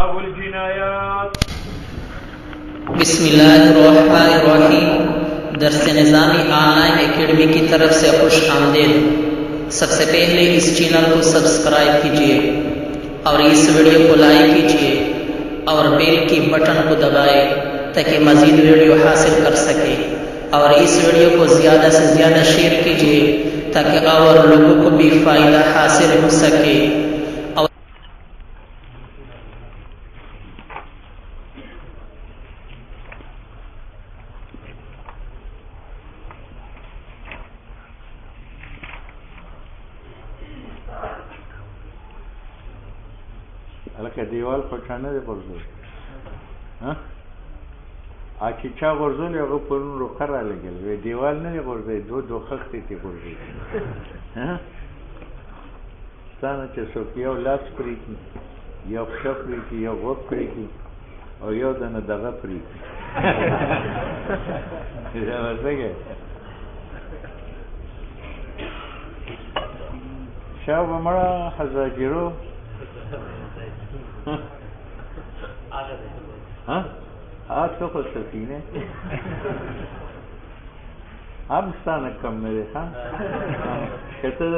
کتاب الجنایات۔ بسم اللہ الرحمن الرحیم۔ درس نظامی آن لائن اکیڈمی کی طرف سے خوش آمدید۔ سب سے پہلے اس چینل کو سبسکرائب کیجیے اور اس ویڈیو کو لائک کیجیے اور بیل کی بٹن کو دبائے تاکہ مزید ویڈیو حاصل کر سکے، اور اس ویڈیو کو زیادہ سے زیادہ شیئر کیجیے تاکہ اور لوگوں کو بھی فائدہ حاصل ہو سکے۔ لکه دیوال خو چا نه دی غورځولی، چې چا غورځولی هغه پرون روخه رالګېل، وی دیوال نه دی غورځوی، دو خښتې ترې غورځوي. ستا نه چې څوک یو لاس پرې کړي، یو پښه پرې کړي، یو غوږ پرې کړي او یو دنه دغه پرې کړي. دا به څنګه شا به مړه حضاجرو آپ تو خود سکینے اب ستانه کم نه دی ښه که ته د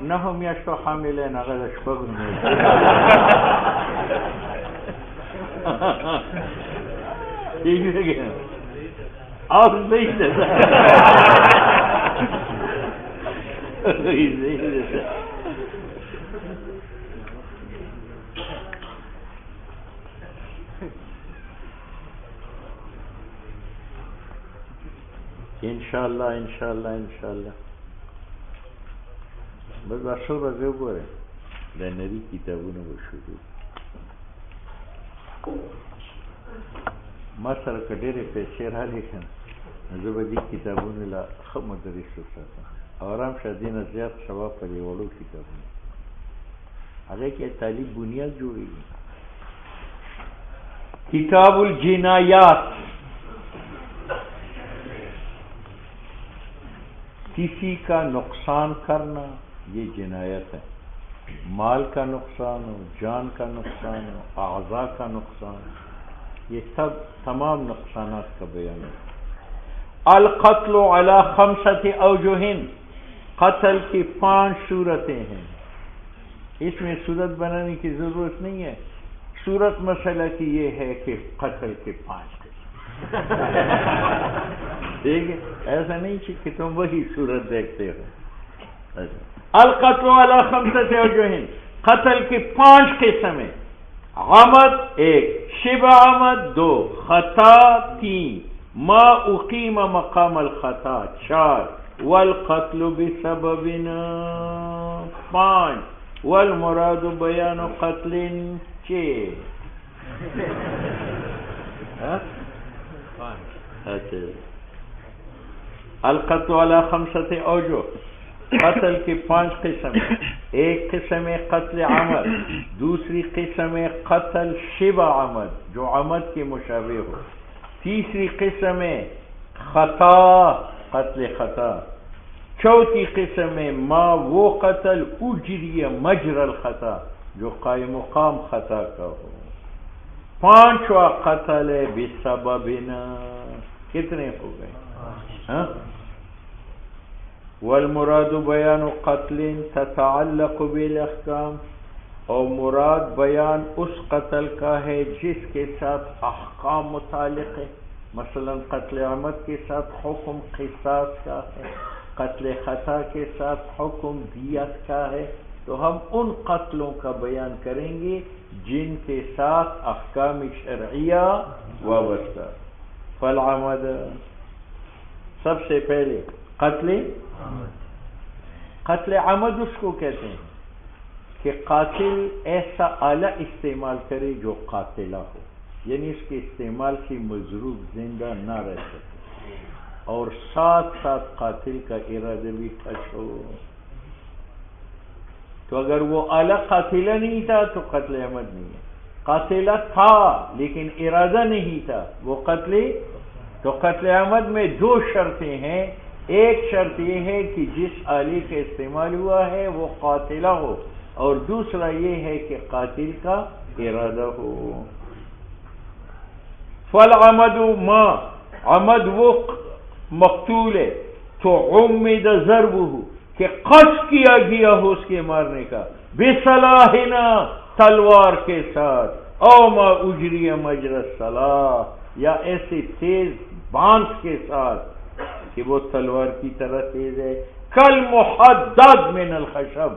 نهو میاشتو حامل یې نو هغه د شپږو میاشتو ٹھیک ہے کہ اور صحیح ده صحیح ده. انشاءاللہ بس باشو بزی وګورئ د نری کتابونه به شروع. ما سره که ډېرې پیسې رالې که نه زه به دې کتابونو له ښه مدرس وساتم او ارام شه دې نه زیات ثواب په دې وړو کتابونو هغې کې تعلیم بنیاد جوړېږي. کتاب الجنایات، کسی کا نقصان کرنا یہ جنایت ہے. مال کا نقصان ہو، جان کا نقصان ہو، اعضاء کا نقصان، یہ سب تمام نقصانات کا بیان ہے. القتل علی 5 اوجہ، قتل کی 5 صورتیں ہیں. اس میں صورت بنانے کی ضرورت نہیں ہے. صورت مسئلہ کی یہ ہے کہ قتل کے 5 ٹھیک ہے، ایسا نہیں کہ تم وہی صورت دیکھتے ہو. القتل علی 5 اوجہ، قتل کی 5 قسمیں. عمد 1، شبہ عمد 2، خطا 3، ما اقیم مقام الخطا 4، والقتل بسبب 5، والمراد بیان قتل 6. القتل علی 5 اوجہ، قتل کی 5 قسم. ایک قسم قتل عمد، دوسری قسم قتل شبہ عمد جو عمد کے مشابہ ہو، تیسری قسم خطا قتل خطا، چوتھی قسم ما وہ قتل اجری مجرى الخطا جو قائم مقام خطا کا ہو. 5واں قتل بسبب. کتنے ہو گئے؟ والمراد بیان قتل تتعلق بالاحکام، اور مراد بیان اس قتل کا ہے جس کے ساتھ احکام متعلق ہے. مثلا قتل عمد کے ساتھ حکم قصاص کا ہے، قتل خطا کے ساتھ حکم دیت کا ہے. تو ہم ان قتلوں کا بیان کریں گے جن کے ساتھ احکام شرعیہ وابستہ. فالعمد، سب سے پہلے قتل عمد اس کو کہتے ہیں کہ قاتل ایسا آلہ استعمال کرے جو قاتلہ ہو، یعنی اس کے استعمال سے مضروب زندہ نہ رہ سکے، اور ساتھ ساتھ قاتل کا ارادہ بھی ٹچ ہو. تو اگر وہ آلہ قاتلہ نہیں تھا تو قتل عمد نہیں ہے. قاتلہ تھا لیکن ارادہ نہیں تھا، وہ قتل. تو قتل عمد میں 2 شرطیں ہیں. ایک شرط یہ ہے کہ جس آلے کا استعمال ہوا ہے وہ قاتلہ ہو، اور دوسرا یہ ہے کہ قاتل کا ارادہ ہو. فالعمد ما عمد وہ مقتول ہے تو عمد ضربہ کہ قصد کیا گیا ہو اس کے مارنے کا، بسلاحنا تلوار کے ساتھ، او ما اجری مجرى السلاح یا ایسی تیز بانس کے ساتھ کہ وہ تلوار کی طرح تیز ہے. کل محدد من الخشب،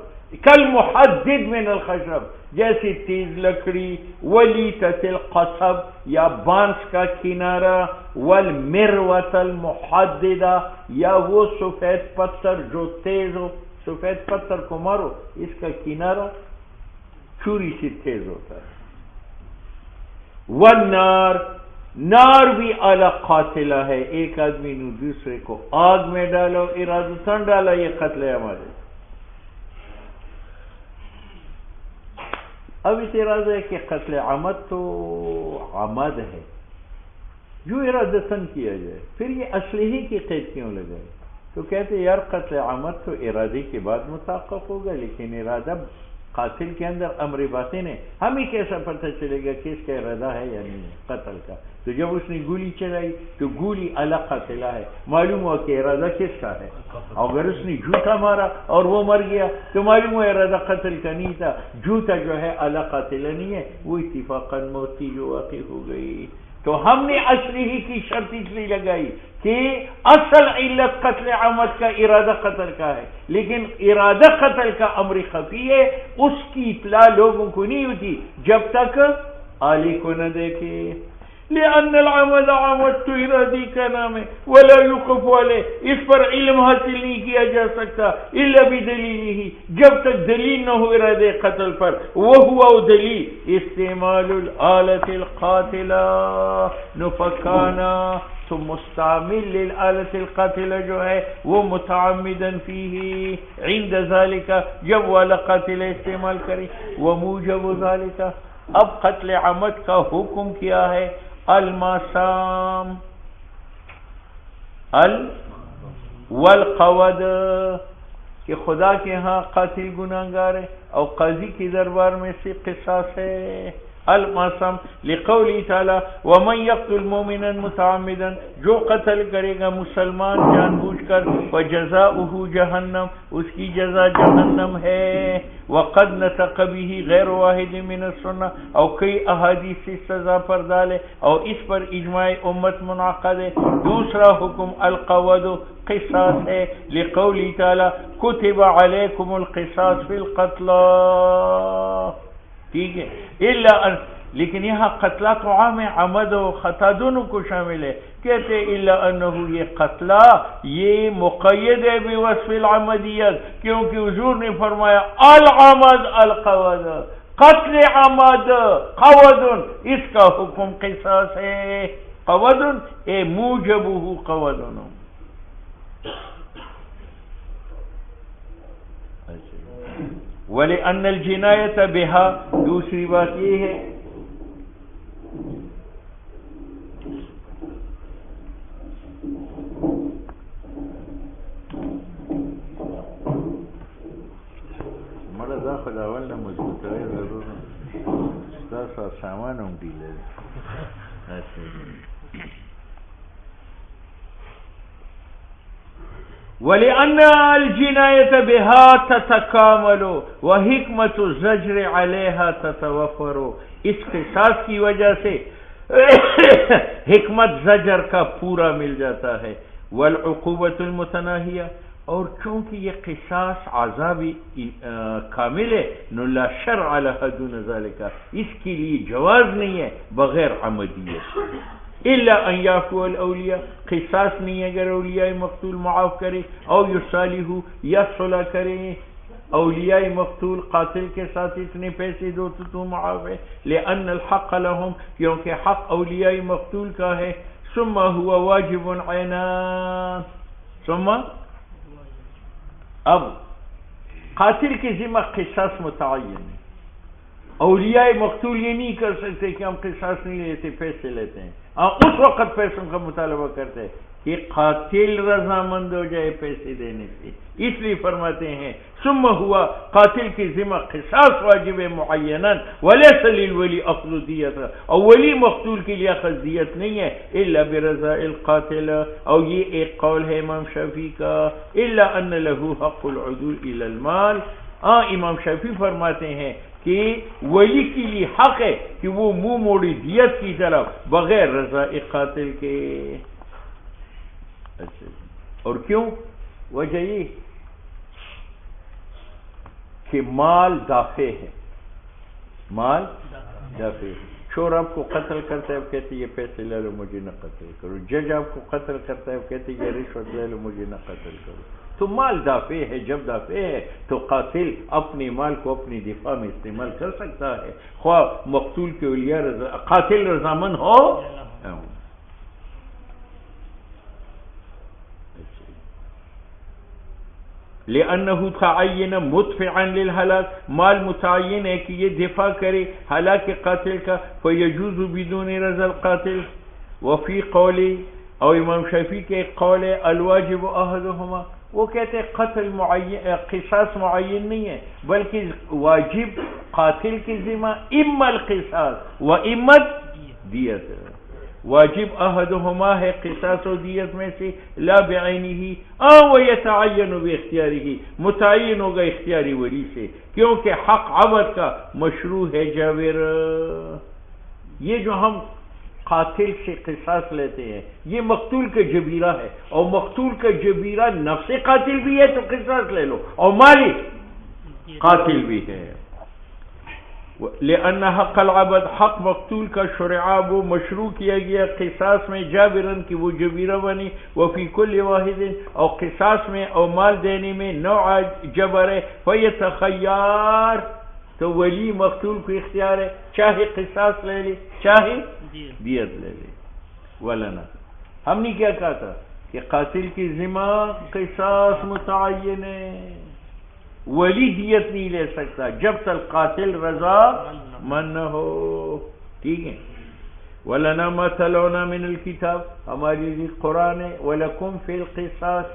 کل محدد من الخشب جیسی تیز لکڑی، ولیتۃ القصب یا بانس کا کنارہ، والمروۃ المحددہ یا وہ سفید پتھر جو تیز ہو. سفید پتھر کو مارو اس کا کنارہ چھری سے تیز ہوتا ہے. والنار، نار بھی اعلی قاتلہ ہے. ایک آدمی نے دوسرے کو آگ میں ڈالو، ارادتاً ڈالا، یہ قتل عمد ہے. اب اعتراض ہے کہ قتل عمد تو عمد ہے، جو ارادتاً کیا جائے پھر یہ اسلحے کی قید کیوں لگائے؟ تو کہتے یار قتل عمد تو ارادے کے بعد متحقق ہوگا، لیکن ارادہ قاتل کے اندر امر باطن ہے. ہمیں کیسا پتہ چلے گا کہ اس کا ارادہ ہے یا نہیں ہے قتل کا؟ تو جب اس نے گولی چلائی تو گولی اعلی قاتلہ ہے، معلوم ہوا کہ ارادہ کس کا ہے. اگر اس نے جھوٹا مارا اور وہ مر گیا تو معلوم ہوا ارادہ قتل کا نہیں تھا، جھوٹا جو ہے اعلی قاتلہ نہیں ہے، وہ اتفاقاً موت کی جو واقع ہو گئی. تو ہم نے اسلحے کی شرط اس لیے لگائی کہ اصل علت قتل عمد کا ارادہ قتل کا ہے، لیکن ارادہ قتل کا امر خفی ہے، اس کی اطلاع لوگوں کو نہیں ہوتی جب تک عالی کو نہ دیکھے. لأن العمد عمد تو ارادی کا نام ہے، ولا يوقف علیہ، اس پر علم حاصل نہیں کیا جا سکتا الا بدلیلہ، جب تک دلیل نہ ہو ارادے قتل پر. وہو دلیل استعمال الآلۃ القاتلہ، نفکانا تو مستعمل للآلۃ القاتلہ جو ہے وہ متعمدن فیہ عند ذالک، جب والا قاتلہ استعمال کرے. وموجب ذالک، اب قتل عمد کا حکم کیا ہے؟ الماسام والقود، کہ خدا کے ہاں قاتل گناہگار ہے اور قاضی کی دربار میں سے قصاص ہے. الماسم لقولی تعالی ومن یقتل مؤمنا متعمدا، جو قتل کرے گا مسلمان جان بوجھ کر، فجزاؤہ جہنم، اس کی جزا جہنم ہے. وقد نطق به غیر واحد من السنہ، اور کئی احادیث اس سزا پر ڈالے اور اس پر اجماع امت منعقد ہے. دوسرا حکم القود قصاص ہے، لقولی تعالی کتب علیکم القصاص فی القتلى. ٹھیک ہے، لیکن یہاں قتلہ تو عام ہے، عمد و خطا دونوں کو شامل ہے. کہتے الا انہو، یہ قتلہ یہ مقید ہے بوصف العمدیت، کیونکہ حضور نے فرمایا العمد القود، قتل عمد قود، اس کا حکم قصاص ہے. قود اے موجبہ قود. وَلِأَنَّ الْجِنَایَةَ بِهَا، دوسری بات یہ ہے مرد آخد اولنا مضبوط رہے ضرور ستاسا سامان ہم دیلے. وَلِأَنَّ الْجِنَایَةَ بِهَا تَتَكَامَلُ وَحِکْمَةُ الزَّجْرِ عَلَيْهَا تَتَوَفَّرُ، اس قصاص کی وجہ سے حکمت زجر کا پورا مل جاتا ہے. وَالْعُقُوبَةُ الْمُتَنَاهِيَةُ، اور چونکہ یہ قصاص عذاب کامل ہے، نو لا شرع لها دون ذلك، اس کے لیے جواز نہیں ہے بغیر عمدیت. الا ان یعفو الاولیاء، قصاص نہیں ہے اگر اولیاء مقتول معاف کرے، او یصالحو، یا صلح کرے. اولیاء مقتول قاتل کے ساتھ اتنے پیسے دو تو تو معاف ہے. لأن الحق لهم، کیونکہ حق اولیاء مقتول کا ہے. ثم هو واجب عینا، ثم اب قاتل کی ذمہ قصاص متعین ہے اولیاء مقتول یہ نہیں کر سکتے کہ ہم قصاص نہیں لیتے، پیسے لیتے ہیں، اس وقت پیسوں کا مطالبہ کرتے ہیں کہ قاتل رضامند ہو جائے پیسے دینے سے، اس لیے فرماتے ہیں ثم ہوا قاتل کی ذمہ قصاص واجب معیناً ولیس للولی اخذ دیت، اور ولی مقتول کے لیے اخذ دیت نہیں ہے الا برضا القاتل، اور یہ ایک قول ہے امام شافعی کا، الا ان له حق العدول الى المال، امام شافعی فرماتے ہیں کہ ولی کے لیے حق ہے کہ وہ منہ موڑی دیت کی طرف بغیر رضا قاتل کے۔ اچھا، اور کیوں؟ وجہ یہ کہ مال دافع ہے، مال دافع ہے۔ شور آپ کو قتل کرتا ہے، آپ کہتے یہ پیسے لے لو مجھے نہ قتل کرو، جج آپ کو قتل کرتا ہے، آپ کہتے یہ رشوت لے لو مجھے نہ قتل کرو، تو مال دافع ہے، جب دافع ہے تو قاتل اپنے مال کو اپنی دفاع میں استعمال کر سکتا ہے، خواہ مقتول کے اولیاء قاتل رضامند ہو۔ لأنه تعین مدفعا للہلاک، مال متعین ہے کہ یہ دفاع کرے ہلاک قاتل کا، فیجوز بدون رضا القاتل۔ وفی قولی، اور امام شافعی کے ایک قول ہے الواجب احدہما، وہ کہتے ہیں قتل معین، قصاص معین نہیں ہے بلکہ واجب قاتل کی ذمہ اما القصاص و اما دیت، واجب احدہما ہے قصاص و دیت میں سے، لا بعینہ، ویتعین باختیارہ، متعین ہوگا اختیاری ولی سے، کیونکہ حق عبد کا مشروع ہے جابر۔ یہ جو ہم قاتل سے قصاص لیتے ہیں یہ مقتول کا جبیرہ ہے، اور مقتول کا جبیرہ نفس قاتل بھی ہے تو قصاص لے لو، اور مالک قاتل بھی ہے۔ لأن حق العبد، حق مقتول کا شرعہ وہ مشروع کیا گیا قصاص میں جابرن کی وہ جبیرہ بنی، وفی کل واحد، اور قصاص میں اور مال دینے میں نوع جبر ہے، فیتخیار، تو ولی مقتول کو اختیار ہے، چاہے قصاص لے لے چاہے دیت لے لے۔ ولنا، ہم نے کیا کہا تھا کہ قاتل کی ذمہ قصاص متعین ہے، ولی دیت نہیں لے سکتا جب تک قاتل رضا من نہ ہو، ٹھیک ہے۔ وَلَنَا مَا تَلَوْنَا مِنَ الْكِتَابِ، ہماری لیے قرآن ہے، وَلَكُمْ فِي الْقِصَاصِ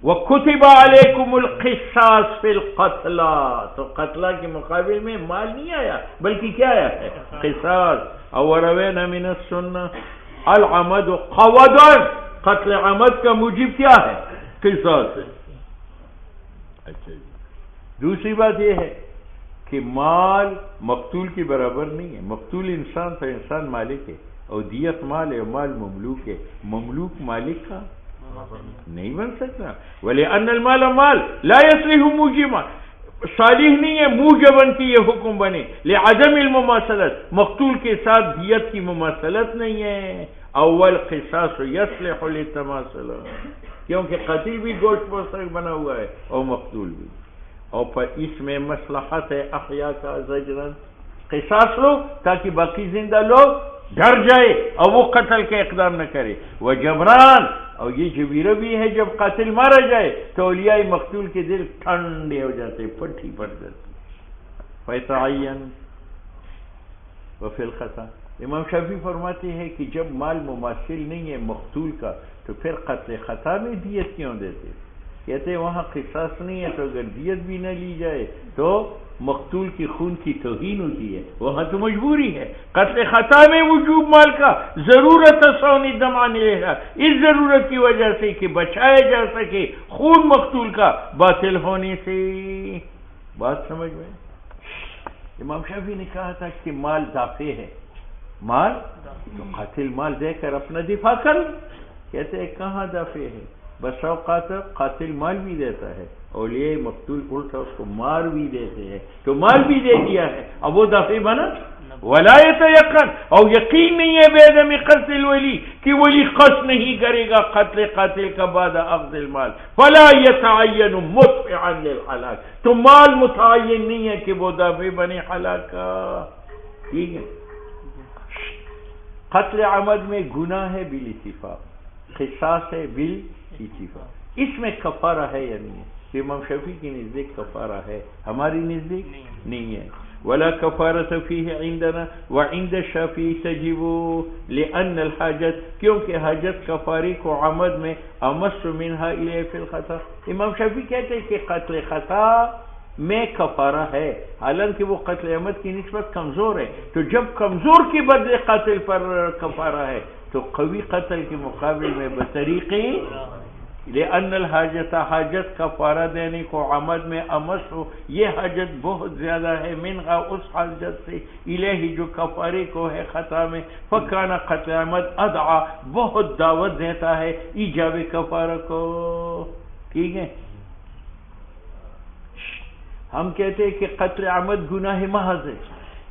وَكُتِبَ عَلَيْكُمُ الْقِصَاصِ فِي الْقَتْلَى، تو قتلہ کے مقابل میں مال نہیں آیا بلکہ کیا آیا ہے؟ قصاص۔ وَرَوَيْنَا مِنَ السُّنَّةِ العمد قوضاً، قتل عمد کا موجب کیا ہے؟ قصاص ہے۔ اچھا، دوسری بات یہ ہے کہ مال مقتول کے برابر نہیں ہے، مقتول انسان تو انسان مالک ہے، اور دیت مال ہے، اور مال مملوک ہے، مملوک مالک کا نہیں بن سکتا۔ وَلِأَنَّ الْمَالَ مال لا يَصْلِحُ مُوجِبًا، صالح نہیں ہے موجباً کی یہ حکم بنے، لعدم المماثلت، مقتول کے ساتھ دیت کی مماثلت نہیں ہے۔ اول قصاص یصلح للتماثل، کیونکہ قاتل بھی گوشت پوشک بنا ہوا ہے اور مقتول بھی، اور پر اس میں مصلحت ہے احیاء کا زجرن، قصاص لو تاکہ باقی زندہ لوگ ڈر جائے اور وہ قتل کے اقدام نہ کرے، وہ جبران، اور یہ جبیرہ بھی ہے جب قاتل مارا جائے تو اولیاء مقتول کے دل ٹھنڈے ہو جاتے، پٹھی پڑ جاتی۔ فیتعین وفی الخطا، امام شافعی فرماتے ہیں کہ جب مال مماثل نہیں ہے مقتول کا تو پھر قتل خطا میں دیت کیوں دیتے؟ کہتے ہیں وہاں قصاص نہیں ہے تو اگر دیت بھی نہ لی جائے تو مقتول کی خون کی توہین ہوتی ہے، وہاں تو مجبوری ہے۔ قتل خطا میں وجوب مال کا، ضرورت سونی دمان ہے، اس ضرورت کی وجہ سے کہ بچایا جا سکے خون مقتول کا باطل ہونے سے۔ بات سمجھ میں؟ امام شافعی نے کہا تھا کہ مال دافع ہے، مال تو قاتل مال دے کر اپنا دفاع کر، کہتے ہیں کہاں دافع ہے؟ بس اوقات قاتل مال بھی دیتا ہے، اولیاء مقتول الٹا اس کو مار بھی دیتے ہیں، تو مال بھی دے دیا ہے، اب وہ دافع بنا؟ ولا یتیقن، اور یقین نہیں ہے بے عدم قتل الولی کہ ولی قصد نہیں کرے گا قتل قاتل کا بعد اخذ المال، فلا یتعین مدفعا للہلاک، تو مال متعین نہیں ہے کہ وہ دافع بنے ہلاک کا، ٹھیک ہے۔ قتل عمد میں گناہ ہے بالاتفاق، قصاص ہے بالاتفاق، اس میں کفارہ ہے یا نہیں ہے؟ تو امام شافعی کی نزدیک کفارہ ہے، ہماری نزدیک نہیں ہے۔ ولا کفارۃ فیہ عندنا وعند الشافعی تجب لأن الحاجت، کیونکہ حاجت کفاری کو عمد میں امس منہا الیہ فی الخطا۔ امام شافعی کہتے ہیں کہ قتل خطا میں کفارہ ہے، حالانکہ وہ قتل عمد کی نسبت کمزور ہے، تو جب کمزور کے بدلے قاتل پر کفارہ ہے تو قوی قتل کے مقابل میں بطریقے لأن الحاجت، حاجت کفارہ دینے کو عمد میں امس ہو، یہ حاجت بہت زیادہ ہے منہا اس حاجت سے الہی جو کفارے کو ہے خطا میں، فکانا قتل عمد ادعا بہت دعوت دیتا ہے ایجاب کفارہ کو۔ ٹھیک ہے، ہم کہتے ہیں کہ قتل عمد گناہ محض ہے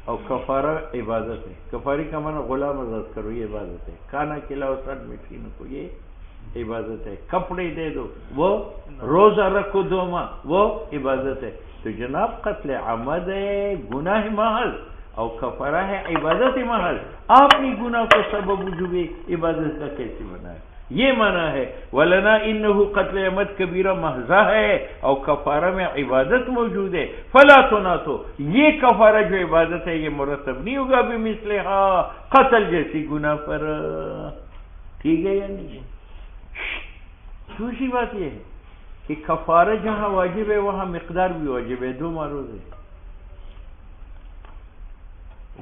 اور کفارہ عبادت ہے۔ کفاری کا معنی غلام آزاد کرو، یہ عبادت ہے۔ کھانا کھلاؤ 60 مسکینوں کو، یہ عبادت ہے۔ کپڑے دے دو، وہ روزہ رکھو 2 ماہ، وہ عبادت ہے۔ تو جناب قتل عمد ہے گناہ محض اور کفارہ ہے عبادت محض، آپ نے گناہ کو سبب وجوب عبادت کا کیسے بنایا؟ یہ معنی ہے ولنا انہ قتل عمد کبیرہ محضہ ہے اور کفارہ میں عبادت موجود ہے، فلا تناتو، یہ کفارہ جو عبادت ہے یہ مرتب نہیں ہوگا بمثلہا قتل جیسی گناہ پر۔ ٹھیک ہے یا نہیں؟ دوسری بات یہ ہے کہ کفارہ جہاں واجب ہے وہاں مقدار بھی واجب ہے، 2 معروض ہے،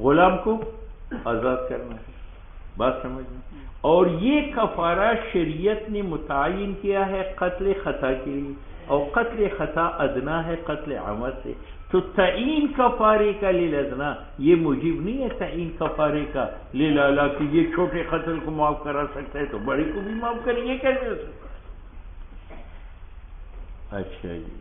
غلام کو آزاد کرنا ہے، بات سمجھ میں؟ اور یہ کفارہ شریعت نے متعین کیا ہے قتل خطا کے لیے، اور قتل خطا ادنا ہے قتل عمد سے، تو تعین کفارے کا للادنا یہ موجب نہیں ہے تعین کفارے کا للالا کہ یہ چھوٹے قتل کو معاف کرا سکتا ہے تو بڑے کو بھی معاف کریں، یہ کیسے ہو سکتا ہے؟ اچھا جی،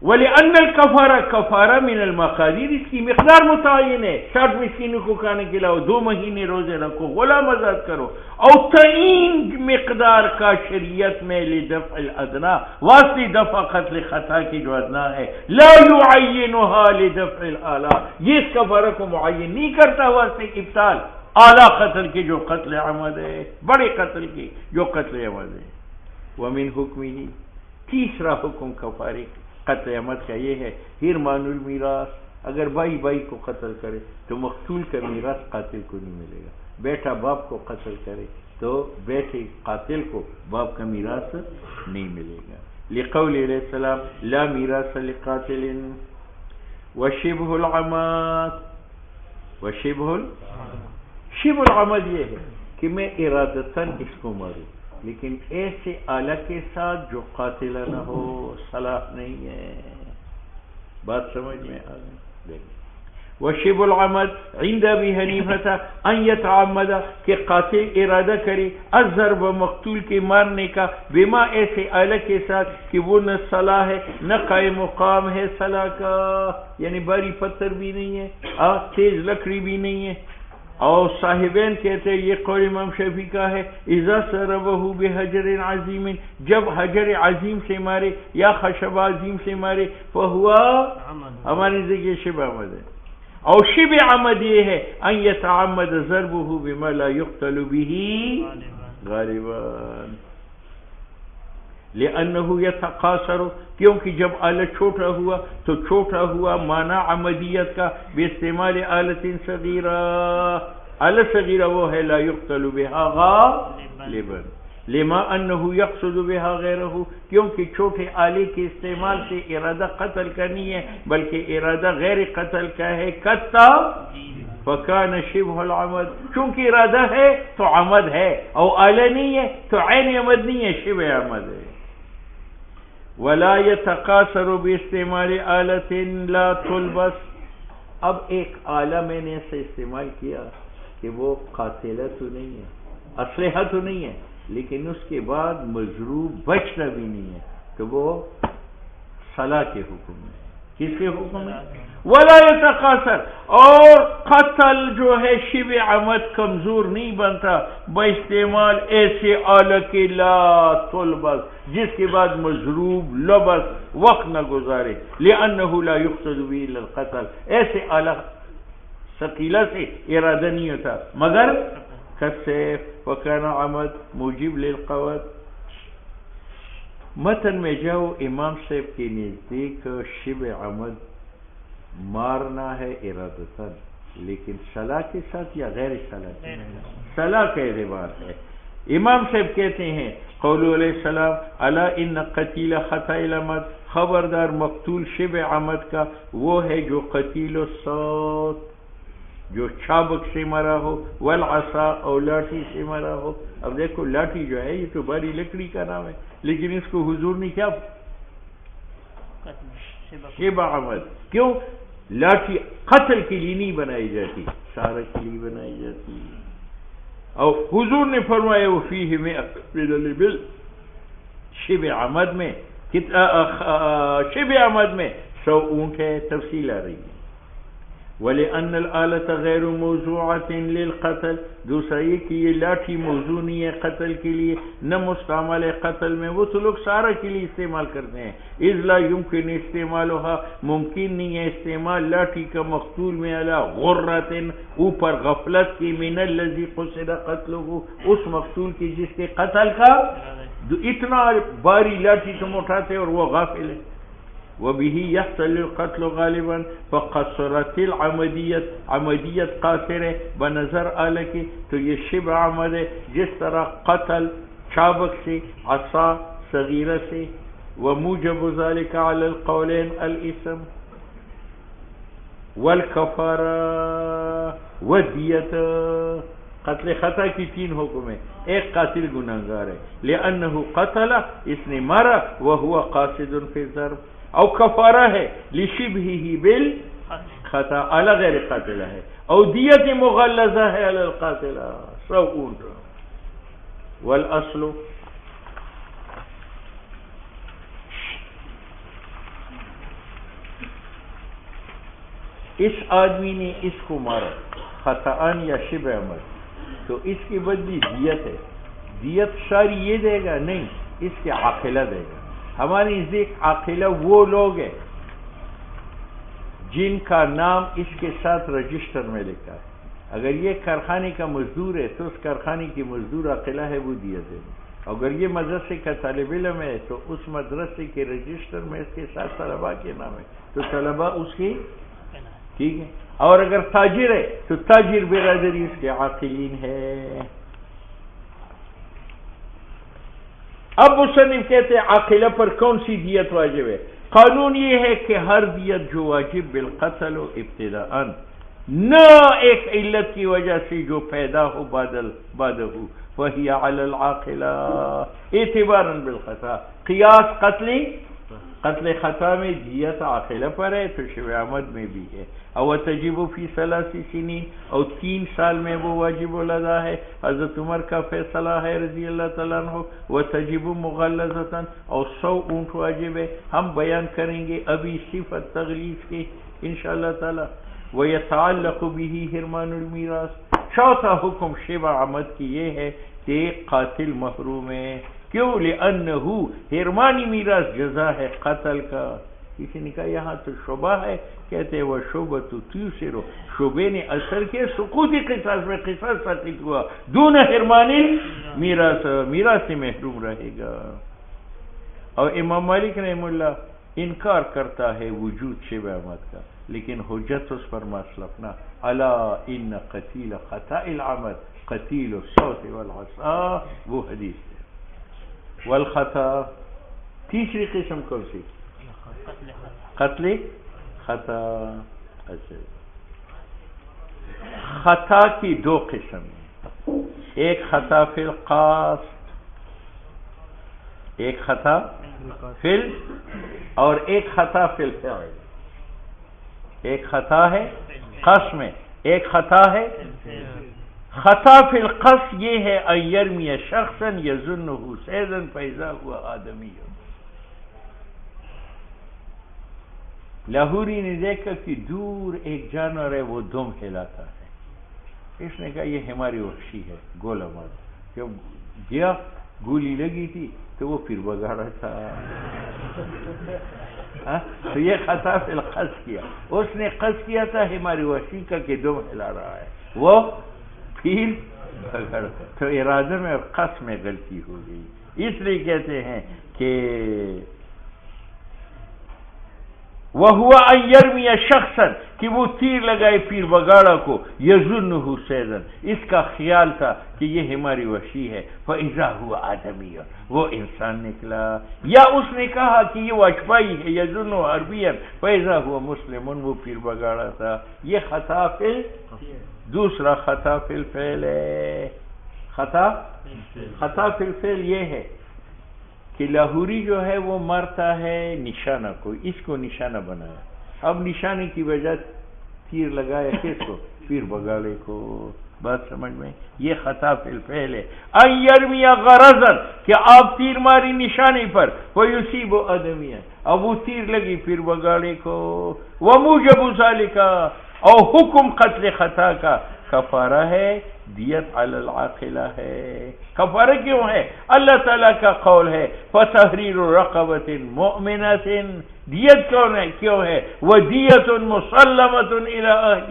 وَلِأَنَّ الْكَفَارَ کفارہ من المقادیر، اس کی مقدار متعین ہے، 60 مسکینوں کو کھانا کھلاؤ، 2 مہینے روزے رکھو، غلام آزاد کرو، اور تعین مقدار کا شریعت میں لدفع الادنا، واسطے دفع قتل خطا کی جو ادنا ہے، لا يعینها لدفع الاعلی، یہ اس کفارہ کو معین نہیں کرتا واسطے ابطال اعلیٰ قتل کی جو قتل عمد ہے، بڑے قتل کی جو قتل عمد ہے۔ ومن حکمہ، تیسرا حکم کفارے قتل عمد کا یہ ہے حرمان المیراث، اگر بھائی بھائی کو قتل کرے تو مقتول کا میراث قاتل کو نہیں ملے گا، بیٹا باپ کو قتل کرے تو بیٹے قاتل کو باپ کا میراث نہیں ملے گا، لقول علیہ السلام لا میراث لقاتل وشبہ العمد، شبہ العمد یہ ہے کہ میں ارادتاً اس کو ماروں لیکن ایسے آلہ کے ساتھ جو قاتلہ نہ ہو، صلاح نہیں ہے، بات سمجھ میں آ گئی؟ وشبہ العمد عند ابی حنیفہ ان یتعمد، کہ قاتل ارادہ کرے الضرب مقتول کے مارنے کا، بما ایسے آلہ کے ساتھ کہ وہ نہ صلاح ہے نہ قائم مقام ہے صلاح کا، یعنی باری پتھر بھی نہیں ہے، تیز لکڑی بھی نہیں ہے۔ اور صاحبین کہتے ہیں یہ قول امام شافعی کا ہے، اذا ضربہ بحجر عظیم، جب حجر عظیم سے مارے یا خشب عظیم سے مارے، فہوا ہماری ذکر شبہ عمد ہے، اور شبہ عمد یہ ہے ان یتعمد ضربہ بما لا یقتل به غالبا، لأنه يتقاصر، کیونکہ جب آلہ چھوٹا ہوا تو چھوٹا ہوا معنی عمدیت کا باستعمال آلت صغیرہ، آلہ صغیرہ وہ ہے لا یقتل بها غالبا، لما انه يقصد بها غیرہ، کیونکہ چھوٹے آلے کے استعمال سے ارادہ قتل کا نہیں ہے بلکہ ارادہ غیر قتل کا ہے، کتا فکان شبہ العمد، چونکہ ارادہ ہے تو عمد ہے، اور آلہ نہیں ہے تو عین عمد نہیں ہے، شبہ عمد ہے۔ ولا يتقاصر باستعمال آلۃ لا تلبس، اب ایک آلہ میں نے ایسے استعمال کیا کہ وہ قاتلہ تو نہیں ہے، اسلحہ تو نہیں ہے، لیکن اس کے بعد مضروب بچنا بھی نہیں ہے، تو وہ صلاح کے حکم میں، کس کے حکم میں؟ ولا يتقاصر، اور قتل جو ہے شبہ عمد کمزور نہیں بنتا باستعمال ایسے آلہ کے لا تلبس، جس کے بعد مضروب لبس وقت نہ گزارے، لأنه لا يقصد به الا القتل، ایسے آلہ ثقیلہ سے ارادہ نہیں ہوتا مگر کسیف، وکان عمد موجب للقوت، متن میں جاؤ امام صاحب کے نزدیک شبہ عمد مارنا ہے ارادتاً، لیکن صلاح کے ساتھ یا غیر صلاح کے ساتھ؟ صلاح کا اعتبار ہے۔ امام صاحب کہتے ہیں قول علیہ السلام الا ان قتیل خطا العمد، خبردار مقتول شبہ عمد کا وہ ہے جو قتیل الصوت، جو چابک سے مرا ہو، والعصا اور لاٹھی سے مرا ہو۔ اب دیکھو لاٹھی جو ہے یہ تو باری لکڑی کا نام ہے، لیکن اس کو حضور نے کیا شبہ عمد، کیوں؟ لاٹھی قتل کے لیے نہیں بنائی جاتی، سارے کے لیے بنائی جاتی ہے۔ اور حضور نے فرمایا وفیہ میں الابل، شبہ عمد میں شبہ عمد میں 100 اونٹ ہے، تفصیل آ رہی ہے۔ وَلِأَنَّ الْآلَةَ غَيْرُ مَوْضُوعَةٍ لِلْقَتْلِ، دوسرا یہ کہ یہ لاٹھی موضوع نہیں ہے قتل کے لیے، نہ مستعمل ہے قتل میں، وہ تو لوگ سارا کے لیے استعمال کرتے ہیں۔ اذ لا يمكن استعمالها، ممکن نہیں ہے استعمال لاٹھی کا مقتول میں علی غرۃ، اوپر غفلت کی، من الذی قصد قتلہ، اس مقتول کی جس کے قتل کا اتنا باری لاٹھی تم اٹھاتے اور وہ غافل ہے۔ وَبِهِ يَحْتَلُ الْقَتْلُ غَالِبًا، فَقَصَّرَتِ الْعَمَدِيَّةِ، عمدیت قاصر ہے بنظر آلہ کی، تو یہ شبہ عمد ہے، جس طرح قتل چابک سے، عصا صغیرہ سے۔ وَمُوجَبُ ذَلِكَ عَلَى الْقَوْلَيْنِ الْإِثْمُ وَالْكَفَارَةُ وَالدِّيَةُ، قتل خطا کی 3 حکم ہے۔ ایک قاتل گناہگار ہے لأنه قتل، اس نے مارا، وهو قاصد فی الضرب، او کفارہ ہے لشبہہ بالخطا، اعلی غیر قاتلہ ہے، او دیت مغلظہ ہے علی القاتلہ، 100 اونٹ۔ والاصل، اس آدمی نے اس کو مارا خطأً یا شبہ عمد، تو اس کی بدلی دیت ہے۔ دیت ساری یہ دے گا نہیں، اس کے عاقلہ دے گا۔ ہمارے نزدیک عاقلہ وہ لوگ ہیں جن کا نام اس کے ساتھ رجسٹر میں لکھا ہے۔ اگر یہ کارخانے کا مزدور ہے تو اس کارخانے کی مزدور عاقلہ ہے، وہ دیت ہے۔ اگر یہ مدرسے کا طالب علم ہے تو اس مدرسے کے رجسٹر میں اس کے ساتھ طلباء کے نام ہے، تو طلباء اس کی، ٹھیک ہے۔ اور اگر تاجر ہے تو تاجر برادری اس کے عاقلین ہے۔ اب مصنف کہتے ہیں عاقلہ پر کون سی دیت واجب ہے؟ قانون یہ ہے کہ ہر دیت جو واجب بالقتل ہو ابتداءً، نہ ایک علت کی وجہ سے جو پیدا ہو بعد ہو، وہی علی العاقلہ اعتباراً بالخطا، قیاس قتل خطا میں دیت عاقلہ پر ہے تو شبہ عمد میں بھی ہے۔ او تجب فی 3 سنین، اور 3 سال میں وہ واجب الادا ہے، حضرت عمر کا فیصلہ ہے رضی اللہ تعالیٰ عنہ۔ وتجب مغلظۃً، اور 100 اونٹ واجب ہے، ہم بیان کریں گے ابھی صفت تغلیظ کی انشاءاللہ تعالی۔ ویتعلق به حرمان المیراث، چوتھا حکم شبہ عمد کی یہ ہے کہ قاتل محروم ہے، کیوں؟ لأنہ حرمانی میراث جزا ہے قتل کا۔ کسی نے کہا یہاں تو شبہ ہے، کہتے ہیں وہ شبہ تو تیسر، شبے نے اثر کے سقوطی قصاص میں قصاص ثابت ہوا، دون حرمانی میراث، میراث سے محروم رہے گا۔ اور امام مالک رحمہ اللہ انکار کرتا ہے وجود شبہ عمد کا، لیکن حجت اس پر مسلفنا الا ان قتیل خطا العمد قتیل الصوت والعصا، وہ حدیث ہے۔ والخطا، تیسری قسم کون سی؟ قتل خطا۔ اچھا، خطا کی 2 قسم ہیں، ایک خطا فی القصد، ایک خطا فی اور ایک خطا فی الفعل۔ ایک خطا ہے قصد میں، ایک خطا ہے خطا فی القصد، یہ ہے ان یرمی شخصا یظنہ صیدا فاذا هو آدمی۔ لاہوری نے دیکھا کہ دور ایک جانور ہے وہ دم ہلاتا ہے، اس نے کہا یہ ہماری وحشی ہے، گولا مار۔ جب گیا گولی لگی تھی تو وہ پھر بگاڑا تھا، تو یہ خطا فی القصد کیا، اس نے قصد کیا تھا ہماری وحشی کا کہ دم ہلا رہا ہے، وہ پھر بگاڑا، تو ارادہ میں اور قصد میں غلطی ہو گئی، اس لیے کہتے ہیں کہ وَهُوَ أَن يَرْمِيَ شَخْصًا کہ وہ تیر لگائے پیر بگاڑا کو يَظُنُّهُ صَيْدًا اس کا خیال تھا کہ یہ ہماری وحشی ہے فَإِذَا هُوَ آدَمِيٌّ وہ انسان نکلا یا اس نے کہا کہ یہ وحشپائی ہے يَظُنُّهُ عَرْبِيًّا فَإِذَا هُوَ مُسْلِمٌ وہ پیر بگاڑا تھا یہ خطا فی دوسرا خطا فی الفعل ہے خطا فی الفعل یہ ہے کہ لاہوری جو ہے وہ مارتا ہے نشانہ کو اس کو نشانہ بنایا اب نشانے کی وجہ تیر لگایا کس کو پیر بگاڑے کو بات سمجھ میں یہ خطا فی الفعل ہے ان یرمی غرضا کہ آپ تیر ماری نشانے پر ویصیب آدمیا اب وہ تیر لگی پیر بگاڑے کو وموجب ذالک اور حکم قتل خطا کا کفارہ ہے دیت علی العاقلہ ہے کفارہ کیوں ہے اللہ تعالیٰ کا قول ہے فتحریر رقبۃ مؤمنۃ دیت کیوں ہے ودیت مسلمۃ الی اہلہ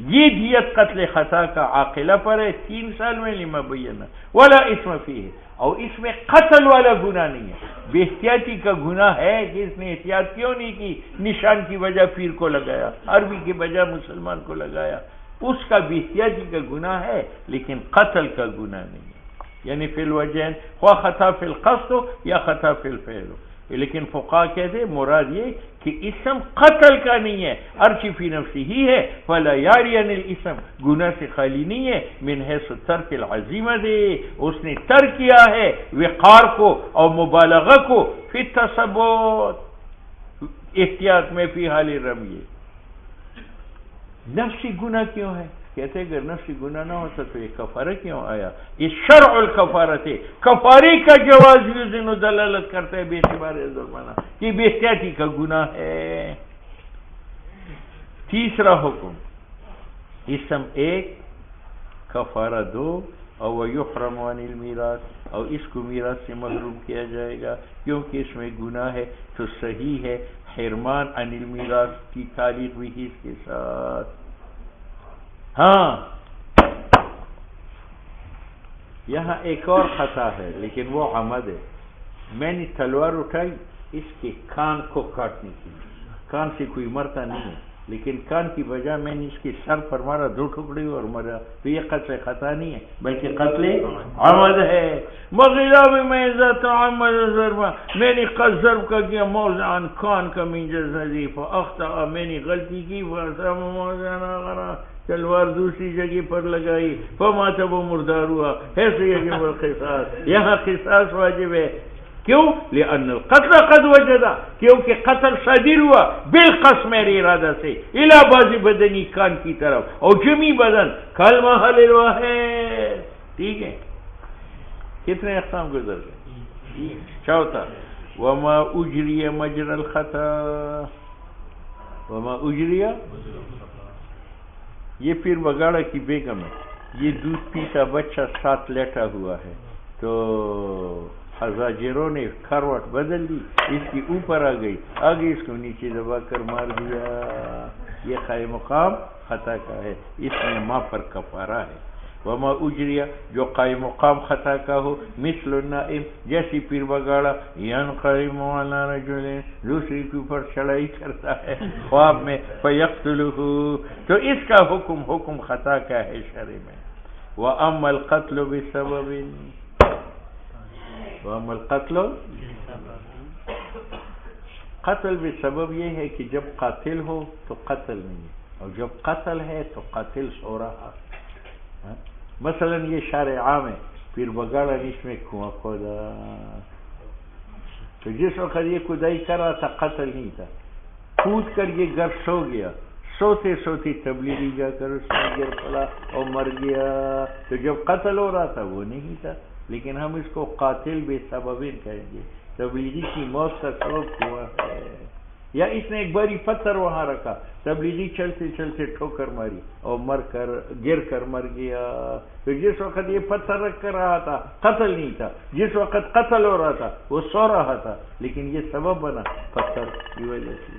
یہ دیت قتل خطا کا عاقلہ پر ہے 3 سال میں لما بینا ولا اسم فیہ اور اس میں قتل والا گناہ نہیں ہے بے احتیاطی کا گناہ ہے کہ اس نے احتیاط کیوں نہیں کی نشان کی وجہ پیر کو لگایا عربی کی وجہ مسلمان کو لگایا اس کا بے احتیاطی کا گناہ ہے لیکن قتل کا گناہ نہیں ہے یعنی فی الوجہین خواہ خطا فی القصد ہو یا خطا فی الفعل ہو لیکن فقہاء کہتے ہیں مراد یہ کہ اسم قتل کا نہیں ہے ارچی فی نفسی ہی ہے فلا یارین الاسم گناہ سے خالی نہیں ہے من حیث ترک العظیمہ دے اس نے ترک کیا ہے وقار کو اور مبالغہ کو فی التثبت احتیاط میں فی حال رمی نفسی گناہ کیوں ہے کہتے اگر نفسی گناہ نہ ہوتا تو یہ کفارہ کیوں آیا یہ شرع الکفارت ہے کفارے کا جواز یوزن و دلالت کرتا ہے بے اعتبار ظلمانہ کہ بے احتیاطی کا گناہ ہے تیسرا حکم اسم 1 کفارہ 2 اور وَيُحْرَمُ عَنِ الْمِيرَاثِ اور اس کو میراث سے محروم کیا جائے گا کیونکہ اس میں گناہ ہے تو صحیح ہے حرمان عن المیراث کی تعلیق بھی اس کے ساتھ ہاں یہاں ایک اور خطا ہے لیکن وہ عمد ہے میں نے تلوار اٹھائی اس کے کان کو کاٹنے کی کان سے کوئی مرتا نہیں ہے لیکن کان کی بجائے میں نے اس کے سر پر مارا 2 ٹکڑے اور مرا تو یہ قتل خطا نہیں ہے بلکہ قتل عمد ہے مغیرہ میں ذات عمد ضربہ میں نے ضرب کا کیا موضعان کان کا من جزی فاخطا میں نے غلطی کی فاسم موضعان آغرا تلوار دوسری جگہ پر لگائی فماتا وہ مردار ہوا ایسے یجب القصاص یہاں قصاص واجب ہے کیوں لأن القتل قد وجدا کیونکہ قتل صادر ہوا بالقسم میرے ارادہ سے الى بعض بدنی کان کی طرف اور جمی بدن کالمحل الواحد ٹھیک ہے کتنے اقسام گزر گئے چوتھا وما اجری مجرى الخطا وما اجری یہ پیر بگاڑا کی بیگم ہے یہ دودھ پیتا بچہ 7 لیٹا ہوا ہے تو حضاجروں نے کھروٹ بدل دی اس کی اوپر آ گئی آگے اس کو نیچے دبا کر مار دیا یہ قائم مقام خطا کا ہے اس میں ماں پر کفارہ ہے وما اجریہ جو قائم مقام خطا کا ہو مثل النائم جیسی پیر بگاڑا ینقرم علی رجل دوسری کے اوپر چڑھائی کرتا ہے خواب میں فیقتلہ تو اس کا حکم خطا کا ہے شرع میں واما القتل بسبب وَأَمَّا الْقَتْلُ قتل بسبب یہ ہے کہ جب قاتل ہو تو قتل نہیں ہے اور جب قتل ہے تو قاتل سو رہا مثلا یہ شارع عام ہے پیر بگاڑا اس میں کنواں کھودا تو جس وقت یہ کھدائی کر رہا تھا قتل نہیں تھا کود کر یہ گھر سو گیا سوتے سوتے تبلیغی جا کر اس میں گر پڑا اور مر گیا تو جب قتل ہو رہا تھا وہ نہیں تھا لیکن ہم اس کو قاتل بے سببین کہیں گے تبلیغی کی موت کا سبب ہوا ہے یا اس نے ایک باری پتھر وہاں رکھا تبلیغی چلتے چلتے ٹھوکر ماری اور گر کر مر گیا تو جس وقت یہ پتھر رکھ کر رہا تھا قتل نہیں تھا جس وقت قتل ہو رہا تھا وہ سو رہا تھا لیکن یہ سبب بنا پتھر کی وجہ سے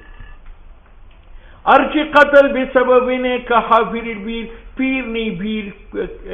ارچ قتل بے سبب نے کہا پیر نے بھیر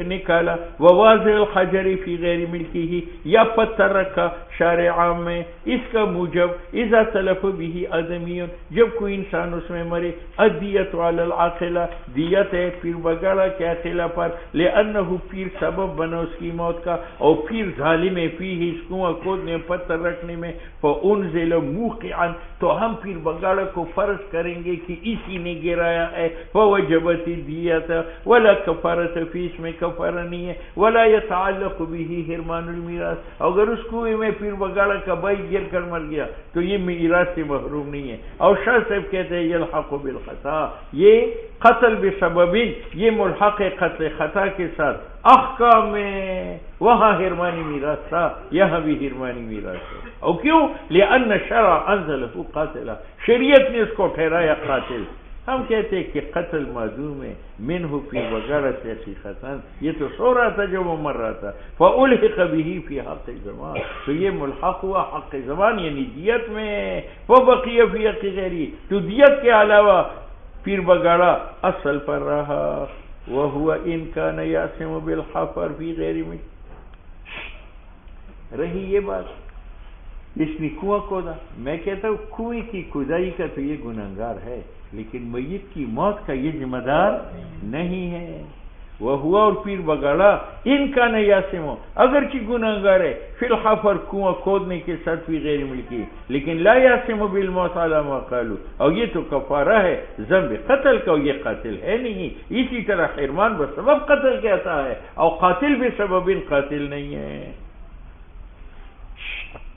نکالا، وواضع الحجر فی غیر ملکی ہی، یا پتھر رکھا شارع عام میں اس کا موجب، اذا تلف به آدمی، جب کوئی انسان اس میں مرے، الدیت علی العاقلہ، دیت ہے پیر بگاڑا کے عاقلہ پر، لأنہ پیر سبب بنا اس کی موت کا، اور پیر ظالم ہے فیہ اس کنواں کھودنے پتھر رکھنے میں، فانزل موقعا، تو ہم پیر بگاڑا کو فرض کریں گے کہ اسی نے گرایا ہے، فوجبت دیت ولا کفارت فی، اس میں کفارہ نہیں ہے، ولا یتعلق به حرمان المیراث، اگر اس کنویں میں پیر بگاڑا کا بھائی گر کر مر گیا تو یہ میراث سے محروم نہیں ہے۔ اور شاہ صاحب کہتے ہیں یلحق بالخطا، یہ قتل بسبب، یہ ملحق قتل خطا کے ساتھ، احکام میں وہاں حرمانی میراث تھا، یہاں بھی حرمانی میراث ہے، اور کیوں؟ لأن شرع انزلہ قاتلہ، شریعت نے اس کو ٹھہرایا قاتل۔ ہم کہتے ہیں کہ قتل معدوم ہے، منہ پیر بگاڑا سے حقیقتاً، یہ تو سو رہا تھا جب وہ مر رہا تھا، فألحق به فی حق زمان، تو یہ ملحق ہوا حق زمان یعنی دیت میں، فبقی فی حق غیری، تو دیت کے علاوہ پیر بگاڑا اصل پر رہا، وہو ان کان یاسم بالحفر فی غیر میں، رہی یہ بات اس نے کنواں کھودا، میں کہتا ہوں کنویں کی کھدائی کا تو یہ گنہگار ہے، لیکن میت کی موت کا یہ ذمہ دار نہیں ہے۔ وہ ہوا اور پیر بگاڑا ان کا نیاسم ہو، اگرچہ گنہگار ہے، فی الحفر کنواں کھودنے کے ساتھ فی غیر ملکی، لیکن لا یاسم بالموت علی ما قالوا، اور یہ تو کفارہ ہے ذنب قتل کا، یہ قاتل ہے نہیں۔ اسی طرح حرمان بسبب قتل کہتا ہے، اور قاتل بسبب قاتل نہیں ہے۔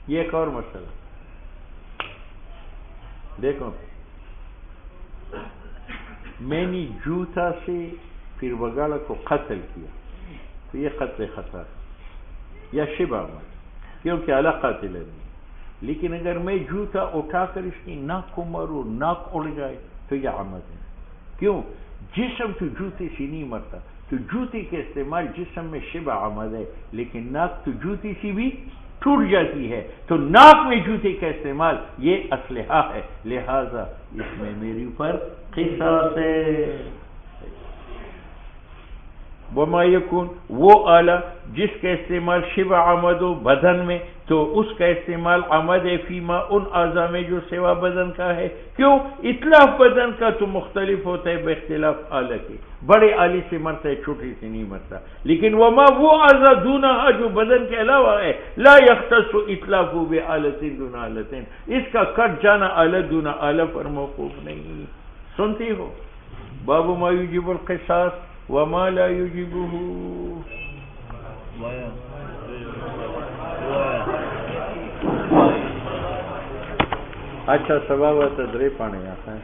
یہ ایک اور مسئلہ دیکھو، میں نے جوتا سے پیر بگاڑا کو قتل کیا تو یہ قتل خطا یا شبہ عمد، کیونکہ اعلیٰ قاتل ہے نہیں، لیکن اگر میں جوتا اٹھا کر اس کی ناک کو ماروں، ناک اڑ جائے تو یہ عمد ہے۔ کیوں؟ جسم تو جوتے سے نہیں مرتا، تو جوتے کے استعمال جسم میں شبہ عمد ہے، لیکن ناک تو جوتے سے بھی ٹوٹ جاتی ہے، تو ناک میں جوتے کا استعمال یہ اسلحہ ہے، لہذا اس میں میرے اوپر قصاص ہے۔ وما یکون، وہ آلہ جس کا استعمال شبہ عمد ہو بدن میں، تو اس کا استعمال عمد ہے فیما ان اعضاء میں جو سوا بدن کا ہے۔ کیوں؟ اتلاف بدن کا تو مختلف ہوتا ہے باختلاف آلہ کے، بڑے آلے سے مرتا ہے، چھوٹے سے نہیں مرتا، لیکن وما وہ اعضاء دونہا جو بدن کے علاوہ ہے، لا یختص اتلاف بآلۃ دون آلۃ، اس کا کٹ جانا آلہ دون آلہ پر موقوف نہیں۔ سنتی ہو باب ما یجب القصاص وما لا یجبہ۔ اچھا سباب تدری پانے آتا ہے۔